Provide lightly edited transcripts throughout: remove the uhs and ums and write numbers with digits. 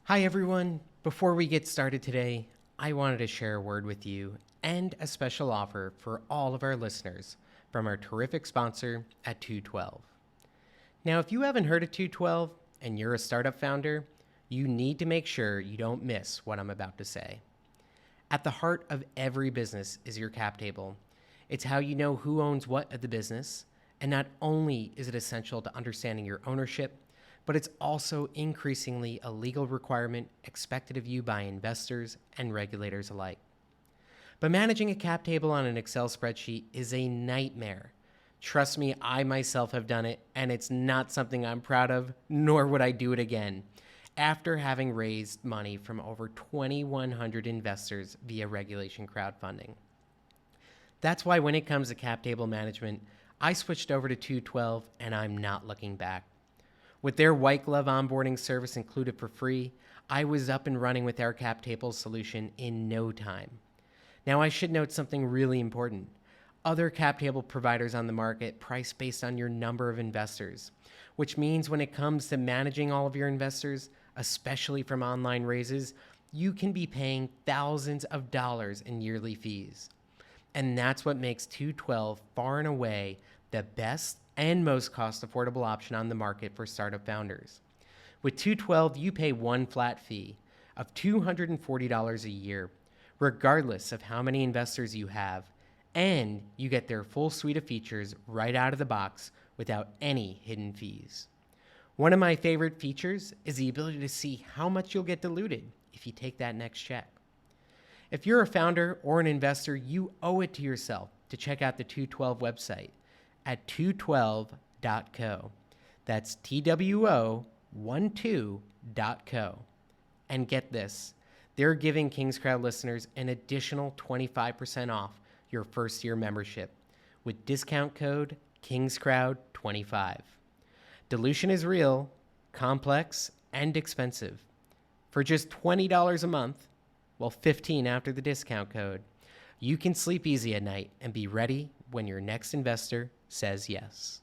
Hi, everyone. Before we get started today, I wanted to share a word with you and a special offer for all of our listeners from our terrific sponsor at 212. Now, if you haven't heard of 212 and you're a startup founder, you need to make sure you don't miss what I'm about to say. At the heart of every business is your cap table. It's how you know who owns what of the business, and not only is it essential to understanding your ownership, but it's also increasingly a legal requirement expected of you by investors and regulators alike. But managing a cap table on an Excel spreadsheet is a nightmare. Trust me, I myself have done it, and it's not something I'm proud of, nor would I do it again, after having raised money from over 2,100 investors via regulation crowdfunding. That's why when it comes to cap table management, I switched over to 212, and I'm not looking back. With their white glove onboarding service included for free, I was up and running with our cap table solution in no time. Now, I should note something really important. Other cap table providers on the market price based on your number of investors, which means when it comes to managing all of your investors, especially from online raises, you can be paying thousands of dollars in yearly fees. And that's what makes 212 far and away the best and most cost-affordable option on the market for startup founders. With 212, you pay one flat fee of $240 a year, regardless of how many investors you have, and you get their full suite of features right out of the box without any hidden fees. One of my favorite features is the ability to see how much you'll get diluted if you take that next check. If you're a founder or an investor, you owe it to yourself to check out the 212 website at 212.co. That's TWO12.co. And get this, they're giving KingsCrowd listeners an additional 25% off your first year membership with discount code KingsCrowd25. Dilution is real, complex, and expensive. For just $20 a month, well, $15 after the discount code, you can sleep easy at night and be ready when your next investor says yes.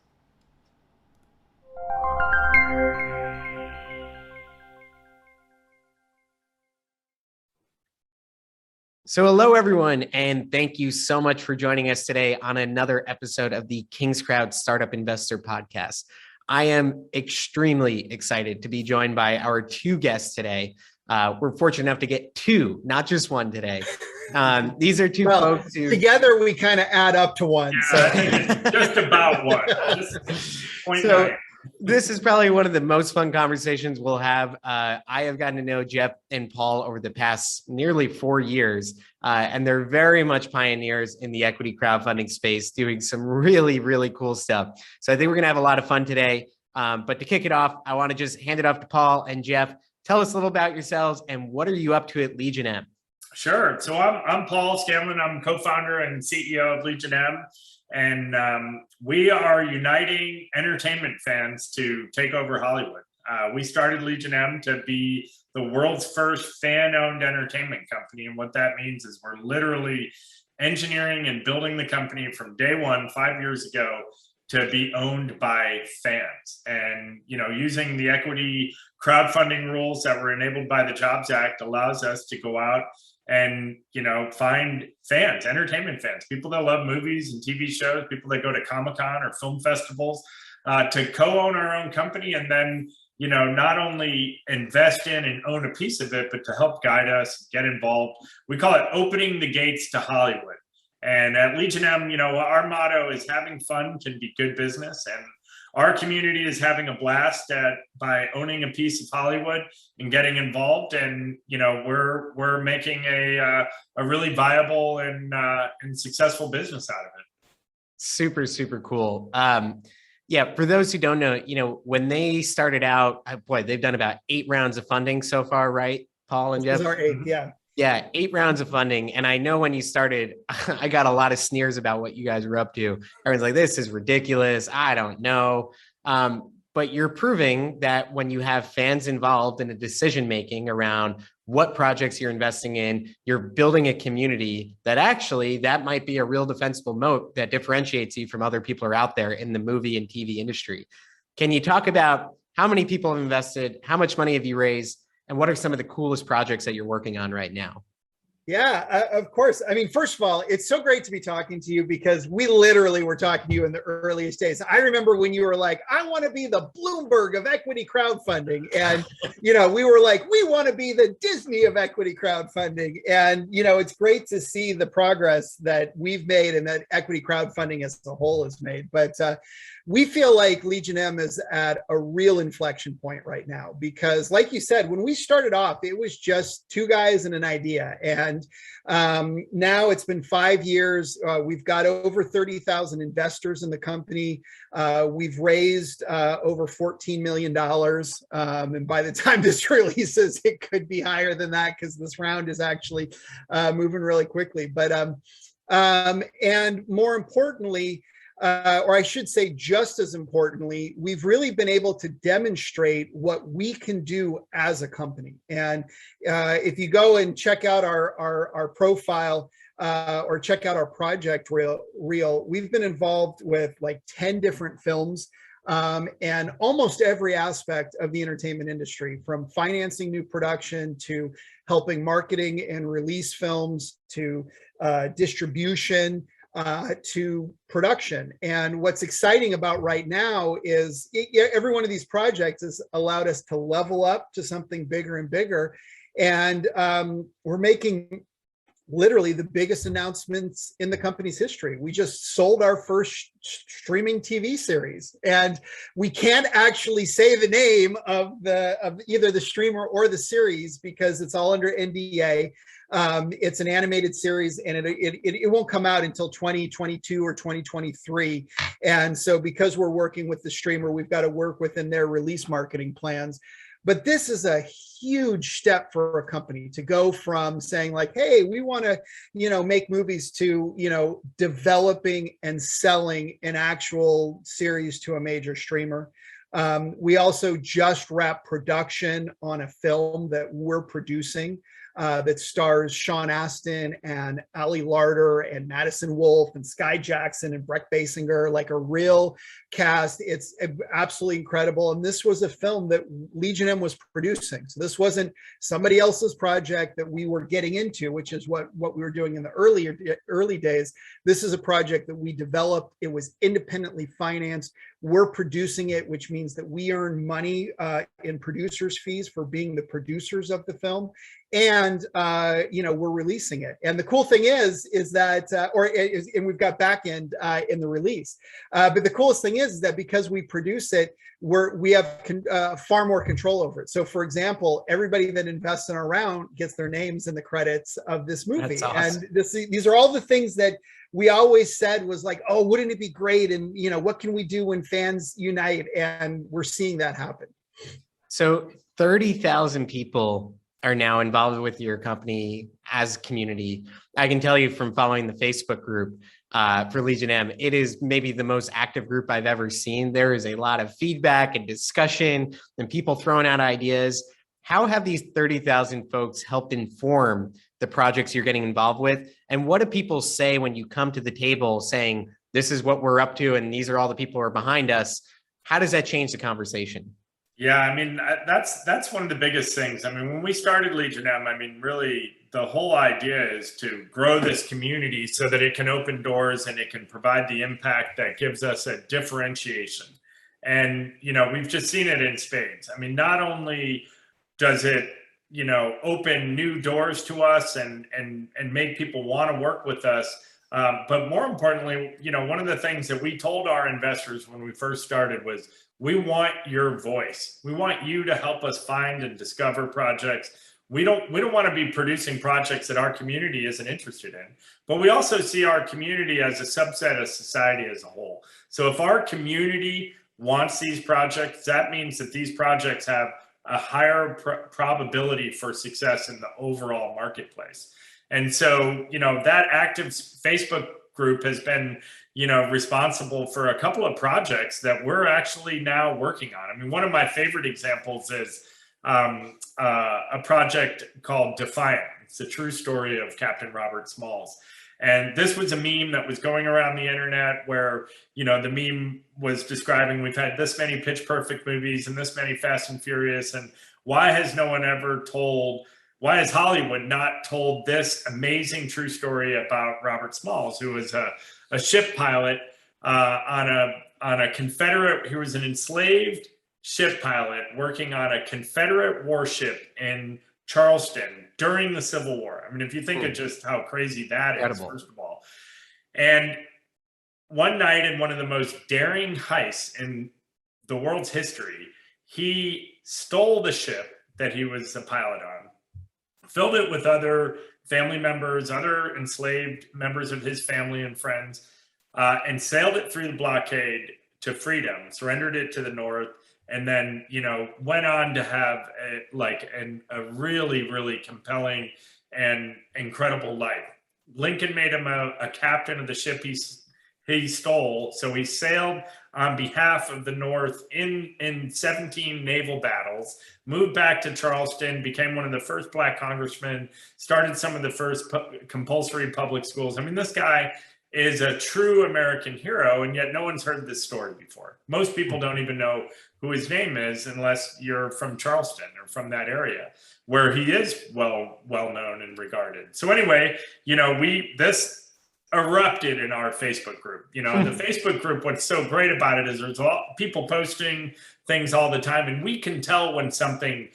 So hello, everyone, and thank you so much for joining us today on another episode of the KingsCrowd Startup Investor Podcast. I am extremely excited to be joined by our two guests today. We're fortunate enough to get two, not just one today. These are two folks who together we kind of add up to one. Yeah, so I think it's just about one. This is probably one of the most fun conversations we'll have. I have gotten to know Jeff and Paul over the past nearly 4 years, and they're very much pioneers in the equity crowdfunding space, doing some really, really cool stuff. So I think we're going to have a lot of fun today. But to kick it off, I want to just hand it off to Paul and Jeff. Tell us a little about yourselves and what are you up to at Legion M? Sure. So I'm Paul Scanlan. I'm co-founder and CEO of Legion M. And we are uniting entertainment fans to take over Hollywood. We started Legion M to be the world's first fan-owned entertainment company. And what that means is we're literally engineering and building the company from day one, 5 years ago, to be owned by fans. And, using the equity crowdfunding rules that were enabled by the Jobs Act allows us to go out and, find fans, entertainment fans, people that love movies and TV shows, people that go to Comic-Con or film festivals, to co-own our own company and then, not only invest in and own a piece of it, but to help guide us, get involved. We call it opening the gates to Hollywood. And at Legion M, our motto is having fun can be good business. And our community is having a blast by owning a piece of Hollywood and getting involved. And, we're making a really viable and successful business out of it. Super, super cool. Yeah, for those who don't know, when they started out, they've done about 8 rounds of funding so far, right, Paul and Jeff? These are 8, yeah. Yeah, 8 rounds of funding. And I know when you started, I got a lot of sneers about what you guys were up to. Everyone's like, this is ridiculous. I don't know. But you're proving that when you have fans involved in a decision-making around what projects you're investing in, you're building a community that might be a real defensible moat that differentiates you from other people who are out there in the movie and TV industry. Can you talk about how many people have invested? How much money have you raised? And what are some of the coolest projects that you're working on right now? Yeah, of course. I mean, first of all, it's so great to be talking to you because we literally were talking to you in the earliest days. I remember when you were like, I want to be the Bloomberg of equity crowdfunding. And, we were like, we want to be the Disney of equity crowdfunding. And, it's great to see the progress that we've made and that equity crowdfunding as a whole has made. But we feel like Legion M is at a real inflection point right now because, like you said, when we started off, it was just two guys and an idea. And now it's been 5 years. We've got over 30,000 investors in the company. We've raised over $14 million. And by the time this releases, it could be higher than that because this round is actually moving really quickly. But and more importantly, or I should say just as importantly, we've really been able to demonstrate what we can do as a company. And if you go and check out our profile or check out our project reel, we've been involved with like 10 different films and almost every aspect of the entertainment industry, from financing new production to helping marketing and release films to distribution, to production. And what's exciting about right now is every one of these projects has allowed us to level up to something bigger and bigger. And we're making literally the biggest announcements in the company's history. We just sold our first streaming TV series, and we can't actually say the name of either the streamer or the series because it's all under NDA. It's an animated series, and it won't come out until 2022 or 2023. And so because we're working with the streamer, we've got to work within their release marketing plans. But this is a huge step for a company to go from saying like, hey, we want to, make movies to, developing and selling an actual series to a major streamer. We also just wrapped production on a film that we're producing that stars Sean Astin and Ali Larter and Madison Wolfe and Sky Jackson and Breck Basinger, like a real cast. It's absolutely incredible. And this was a film that Legion M was producing. So this wasn't somebody else's project that we were getting into, which is what we were doing in the early days. This is a project that we developed. It was independently financed. We're producing it, which means that we earn money in producers' fees for being the producers of the film. And we're releasing it. And the cool thing is that, and we've got back end in the release. But the coolest thing is that because we produce it, we have far more control over it. So, for example, everybody that invests in our round gets their names in the credits of this movie. That's awesome. And these are all the things that we always said was like, oh, wouldn't it be great? And what can we do when fans unite? And we're seeing that happen. So 30,000 people are now involved with your company as community. I can tell you from following the Facebook group for Legion M, it is maybe the most active group I've ever seen. There is a lot of feedback and discussion and people throwing out ideas. How have these 30,000 folks helped inform the projects you're getting involved with? And what do people say when you come to the table saying, this is what we're up to and these are all the people who are behind us? How does that change the conversation? Yeah, I mean, that's one of the biggest things. I mean, when we started Legion M, I mean, really the whole idea is to grow this community so that it can open doors and it can provide the impact that gives us a differentiation. And, we've just seen it in spades. I mean, not only does it, open new doors to us and make people want to work with us, but more importantly, one of the things that we told our investors when we first started was, we want your voice. We want you to help us find and discover projects. We don't want to be producing projects that our community isn't interested in, but we also see our community as a subset of society as a whole. So if our community wants these projects, that means that these projects have a higher probability for success in the overall marketplace. And so, that active Facebook group has been, responsible for a couple of projects that we're actually now working on. I mean, one of my favorite examples is a project called Defiant. It's a true story of Captain Robert Smalls. And this was a meme that was going around the internet where, the meme was describing, we've had this many Pitch Perfect movies and this many Fast and Furious. And why has Hollywood not told this amazing true story about Robert Smalls, who was a ship pilot on a Confederate, he was an enslaved ship pilot working on a Confederate warship in Charleston during the Civil War. I mean, if you think of just how crazy that is, first of all. And one night in one of the most daring heists in the world's history, he stole the ship that he was a pilot on, filled it with other family members, other enslaved members of his family and friends, and sailed it through the blockade to freedom, surrendered it to the North, and then, went on to have a really, really compelling and incredible life. Lincoln made him a captain of the ship he stole. So he sailed on behalf of the North in 17 naval battles, moved back to Charleston, became one of the first Black congressmen, started some of the first compulsory public schools. I mean, this guy is a true American hero, and yet no one's heard this story before. Most people don't even know who his name is unless you're from Charleston or from that area where he is well known and regarded. So anyway, this erupted in our Facebook group. The Facebook group, what's so great about it is there's people posting things all the time, and we can tell when something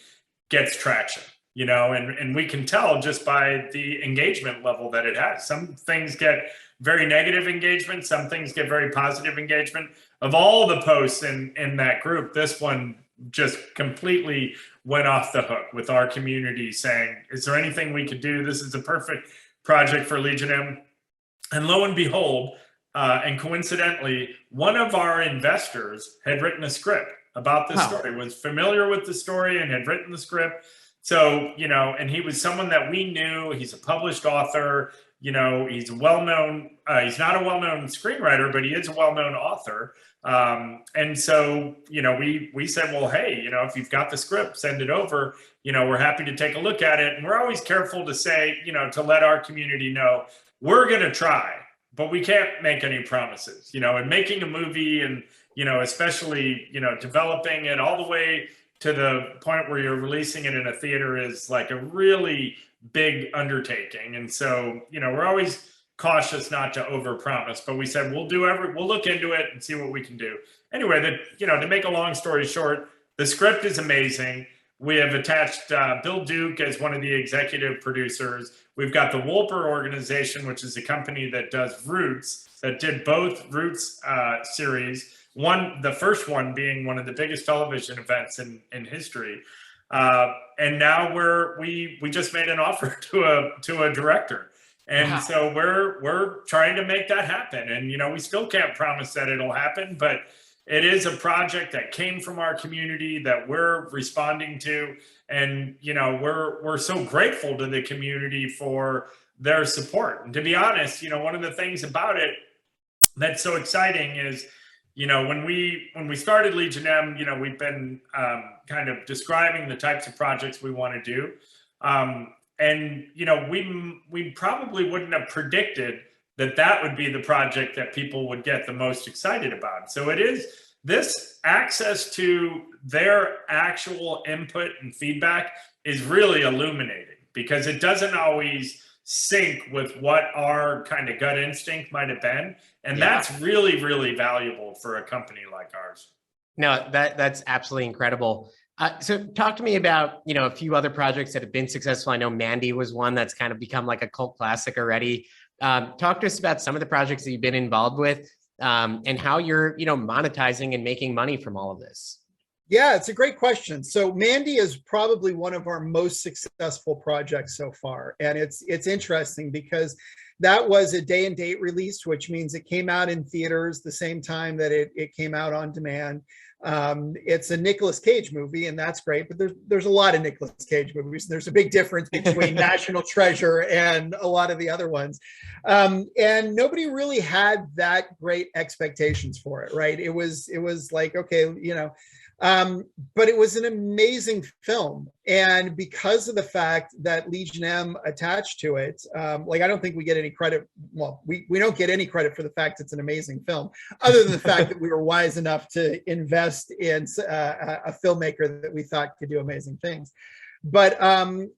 gets traction, and we can tell just by the engagement level that it has. Some things get very negative engagement, some things get very positive engagement. Of all the posts in that group, this one just completely went off the hook with our community saying, is there anything we could do? This is a perfect project for Legion M. And lo and behold, and coincidentally, one of our investors had written a script about this story, was familiar with the story and had written the script. So, and he was someone that we knew. He's a published author. He's a well-known, he's not a well-known screenwriter, but he is a well-known author. And so, we said, well, hey, if you've got the script, send it over. We're happy to take a look at it. And we're always careful to say, to let our community know, we're going to try, but we can't make any promises, and making a movie and, especially, developing it all the way to the point where you're releasing it in a theater is like a really big undertaking. And so, we're always cautious not to overpromise, but we said, we'll look into it and see what we can do. Anyway, to make a long story short, the script is amazing. We have attached Bill Duke as one of the executive producers. We've got the Wolper organization, which is a company that does Roots, that did both Roots series. The first one being one of the biggest television events in history. And now we just made an offer to a director. And so we're trying to make that happen. And, we still can't promise that it'll happen, but it is a project that came from our community that we're responding to. And, we're so grateful to the community for their support. And to be honest, one of the things about it that's so exciting is, when we started Legion M, we've been kind of describing the types of projects we want to do. And, we probably wouldn't have predicted that would be the project that people would get the most excited about. So it is this access to their actual input and feedback is really illuminating, because it doesn't always sync with what our kind of gut instinct might have been. And that's really, really valuable for a company like ours. No, that's absolutely incredible. So talk to me about, a few other projects that have been successful. I know Mandy was one that's kind of become like a cult classic already. Talk to us about some of the projects that you've been involved with, and how you're, monetizing and making money from all of this. Yeah, it's a great question. So Mandy is probably one of our most successful projects so far. And it's interesting because that was a day and date release, which means it came out in theaters the same time that it came out on demand. It's a Nicolas Cage movie, and that's great, but there's a lot of Nicolas Cage movies. There's a big difference between National Treasure and a lot of the other ones. And nobody really had that great expectations for it, right? It was like, okay, But it was an amazing film. And because of the fact that Legion M attached to it, like, I don't think we get any credit. Well, we don't get any credit for the fact it's an amazing film, other than the fact that we were wise enough to invest in a filmmaker that we thought could do amazing things. But,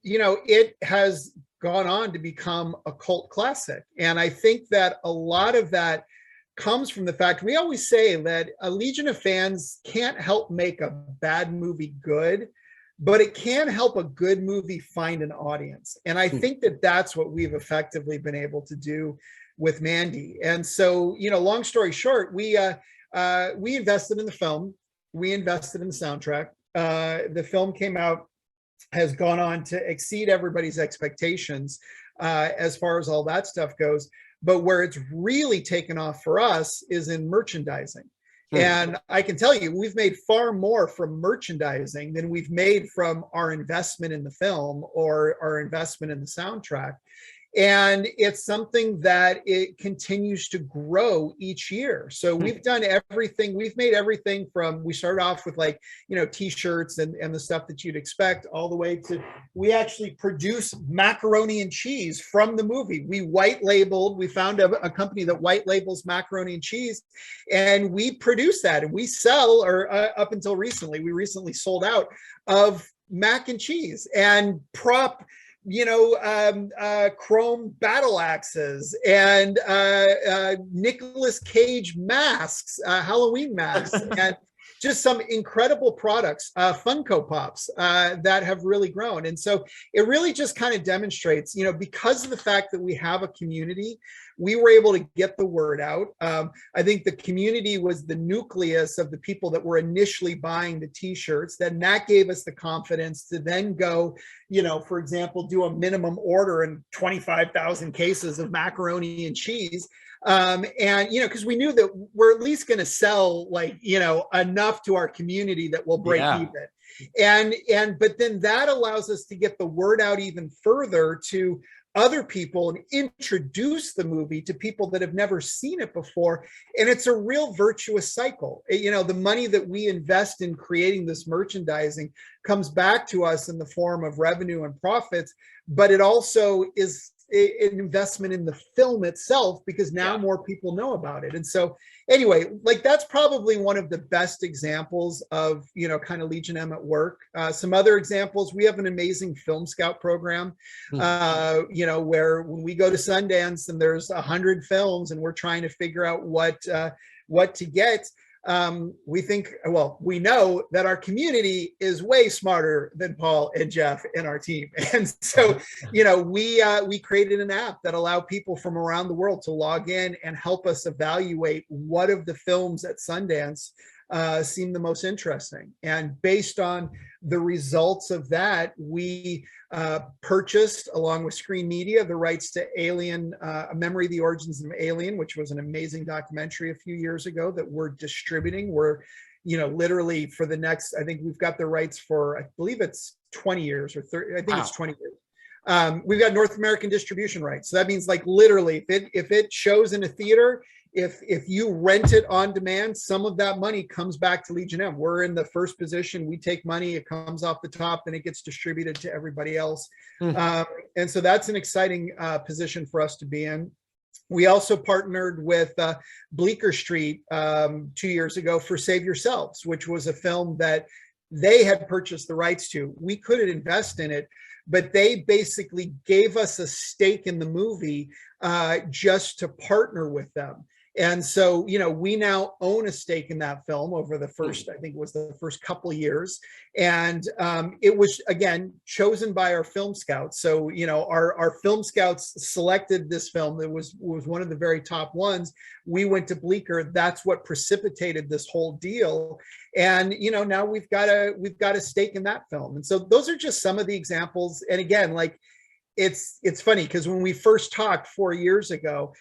it has gone on to become a cult classic. And I think that a lot of that comes from the fact we always say that a legion of fans can't help make a bad movie good, but it can help a good movie find an audience. And I think that that's what we've effectively been able to do with Mandy. And so, long story short, we invested in the film, we invested in the soundtrack. The film came out, has gone on to exceed everybody's expectations as far as all that stuff goes. But where it's really taken off for us is in merchandising. And I can tell you, we've made far more from merchandising than we've made from our investment in the film or our investment in the soundtrack. And it's something that it continues to grow each year. So we've done everything. We've made everything from, we started off with t-shirts and the stuff that you'd expect, all the way to, we actually produce macaroni and cheese from the movie. We white labeled, we found a company that white labels macaroni and cheese, and we produce that and we sell, or up until recently, we recently sold out of mac and cheese and prop, chrome battle axes and Nicolas Cage masks, Halloween masks, and just some incredible products, Funko Pops that have really grown. And so it really just kind of demonstrates, because of the fact that we have a community, we were able to get the word out. I think the community was the nucleus of the people that were initially buying the t-shirts. Then that gave us the confidence to then go, for example, do a minimum order in 25,000 cases of macaroni and cheese. Because we knew that we're at least going to sell enough to our community that will break even. But then that allows us to get the word out even further to other people and introduce the movie to people that have never seen it before. And it's a real virtuous cycle. The money that we invest in creating this merchandising comes back to us in the form of revenue and profits, but it also is an investment in the film itself, because now more people know about it. And so anyway, that's probably one of the best examples of, kind of Legion M at work. Some other examples, we have an amazing film scout program, where when we go to Sundance and there's 100 films and we're trying to figure out what to get, we know that our community is way smarter than Paul and Jeff and our team. And so, we created an app that allowed people from around the world to log in and help us evaluate what of the films at Sundance seemed the most interesting. And based on the results of that, we purchased, along with Screen Media, the rights to Alien, A Memory of the Origins of Alien, which was an amazing documentary a few years ago that we're distributing. We're, literally for the next, I think we've got the rights for, I believe it's 20 years or 30, I think it's 20 years. We've got North American distribution rights. So that means literally if it shows in a theater, if you rent it on demand, some of that money comes back to Legion M. We're in the first position. We take money, it comes off the top, and it gets distributed to everybody else. And so that's an exciting position for us to be in. We also partnered with Bleecker Street 2 years ago for Save Yourselves, which was a film that they had purchased the rights to. We couldn't invest in it, but they basically gave us a stake in the movie just to partner with them. And so, we now own a stake in that film over the first, I think it was the first couple of years. And it was, again, chosen by our film scouts. So, our film scouts selected this film that was one of the very top ones. We went to Bleecker. That's what precipitated this whole deal. And, now we've got a stake in that film. And so those are just some of the examples. And again, it's funny because when we first talked 4 years ago,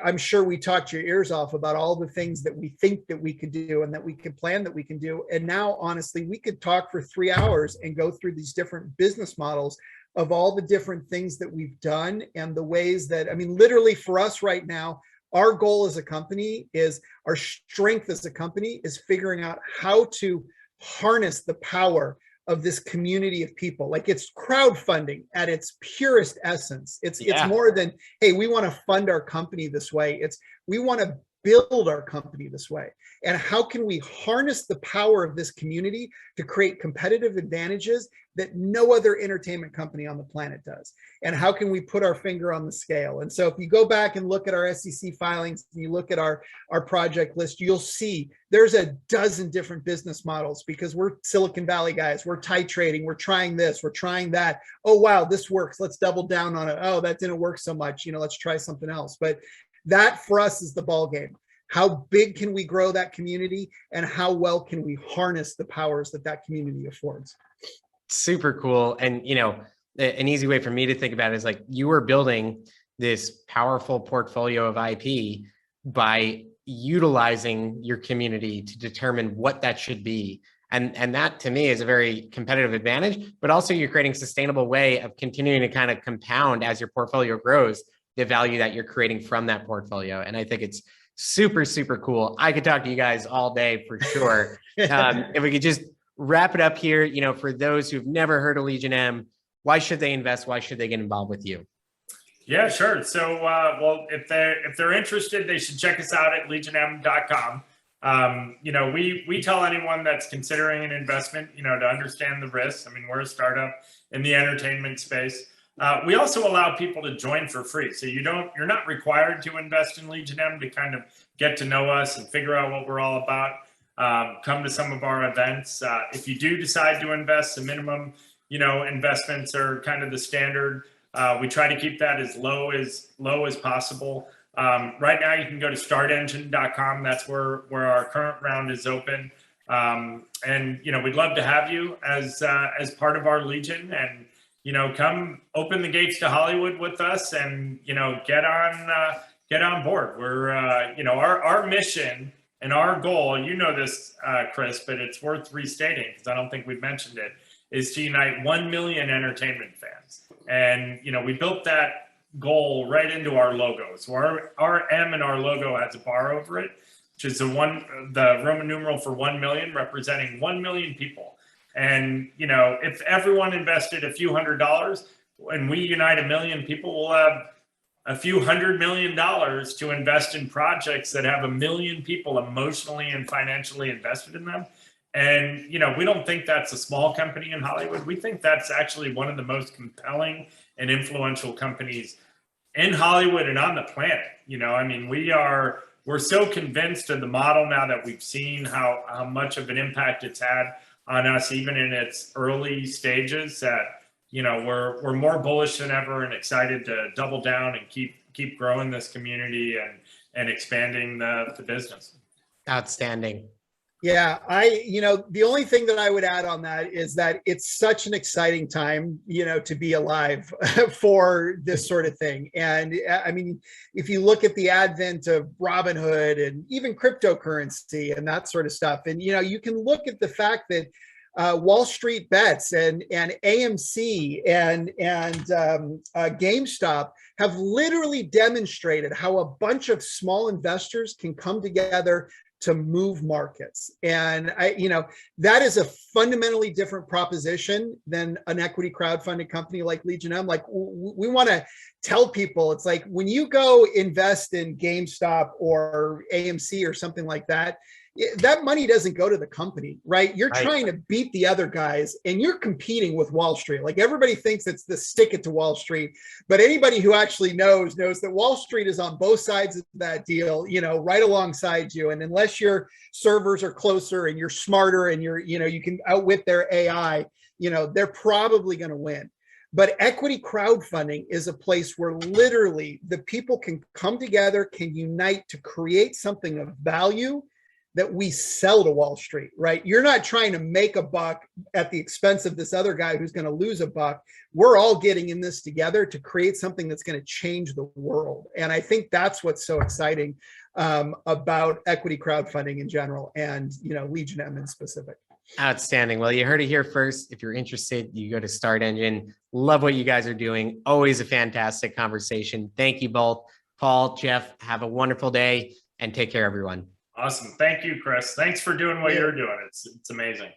I'm sure we talked your ears off about all the things that we think that we could do and that we could plan that we can do. And now, honestly, we could talk for 3 hours and go through these different business models of all the different things that we've done and the ways that, literally for us right now, our goal as a company is, our strength as a company is figuring out how to harness the power of this community of people. Like, it's crowdfunding at its purest essence. It's more than, hey, we want to fund our company this way. It's, we want to build our company this way. And how can we harness the power of this community to create competitive advantages that no other entertainment company on the planet does? And how can we put our finger on the scale? And so if you go back and look at our SEC filings, you look at our project list, you'll see there's a dozen different business models, because we're Silicon Valley guys. We're titrating. We're trying this. We're trying that. Oh, wow, this works. Let's double down on it. Oh, that didn't work so much. Let's try something else. But that for us is the ball game. How big can we grow that community, and how well can we harness the powers that community affords? Super cool. And, an easy way for me to think about it is like, you are building this powerful portfolio of IP by utilizing your community to determine what that should be. And that to me is a very competitive advantage, but also you're creating a sustainable way of continuing to kind of compound as your portfolio grows, the value that you're creating from that portfolio. And I think it's super, super cool. I could talk to you guys all day for sure. If we could just wrap it up here, for those who've never heard of Legion M, why should they invest? Why should they get involved with you? Yeah, sure. So, well, if they're interested, they should check us out at legionm.com. We tell anyone that's considering an investment, to understand the risks. I mean, we're a startup in the entertainment space. We also allow people to join for free. So you're not required to invest in Legion M to kind of get to know us and figure out what we're all about. Come to some of our events. If you do decide to invest, the minimum, investments are kind of the standard. We try to keep that as low as possible. Right now, you can go to startengine.com. That's where our current round is open. And we'd love to have you as part of our Legion, and come open the gates to Hollywood with us, and get on board. We're our mission and our goal. This, Chris, but it's worth restating because I don't think we've mentioned it. Is to unite 1 million entertainment fans. And, we built that goal right into our logo. So our M in our logo has a bar over it, which is the Roman numeral for 1 million, representing 1 million people. And, if everyone invested a few $100s and we unite 1 million people, we'll have a few $100 million to invest in projects that have 1 million people emotionally and financially invested in them. And, we don't think that's a small company in Hollywood. We think that's actually one of the most compelling and influential companies in Hollywood and on the planet. We're so convinced of the model now that we've seen how much of an impact it's had on us, even in its early stages, that, we're more bullish than ever and excited to double down and keep growing this community and expanding the business. Outstanding. Yeah, the only thing that I would add on that is that it's such an exciting time, to be alive for this sort of thing. And I mean, if you look at the advent of Robinhood and even cryptocurrency and that sort of stuff, and, you can look at the fact that Wall Street Bets and AMC and GameStop have literally demonstrated how a bunch of small investors can come together to move markets. And that is a fundamentally different proposition than an equity crowdfunding company like Legion M. Like, we want to tell people, it's like when you go invest in GameStop or AMC or something like that, that money doesn't go to the company, right? You're trying to beat the other guys, and you're competing with Wall Street. Like, everybody thinks it's the stick it to Wall Street, but anybody who actually knows that Wall Street is on both sides of that deal, right alongside you. And unless your servers are closer and you're smarter and you can outwit their AI, they're probably going to win. But equity crowdfunding is a place where literally the people can come together, can unite to create something of value that we sell to Wall Street, right? You're not trying to make a buck at the expense of this other guy who's going to lose a buck. We're all getting in this together to create something that's going to change the world. And I think that's what's so exciting about equity crowdfunding in general, and, Legion M in specific. Outstanding. Well, you heard it here first. If you're interested, you go to Start Engine. Love what you guys are doing. Always a fantastic conversation. Thank you both. Paul, Jeff, have a wonderful day and take care, everyone. Awesome. Thank you, Chris. Thanks for doing what you're doing. It's amazing.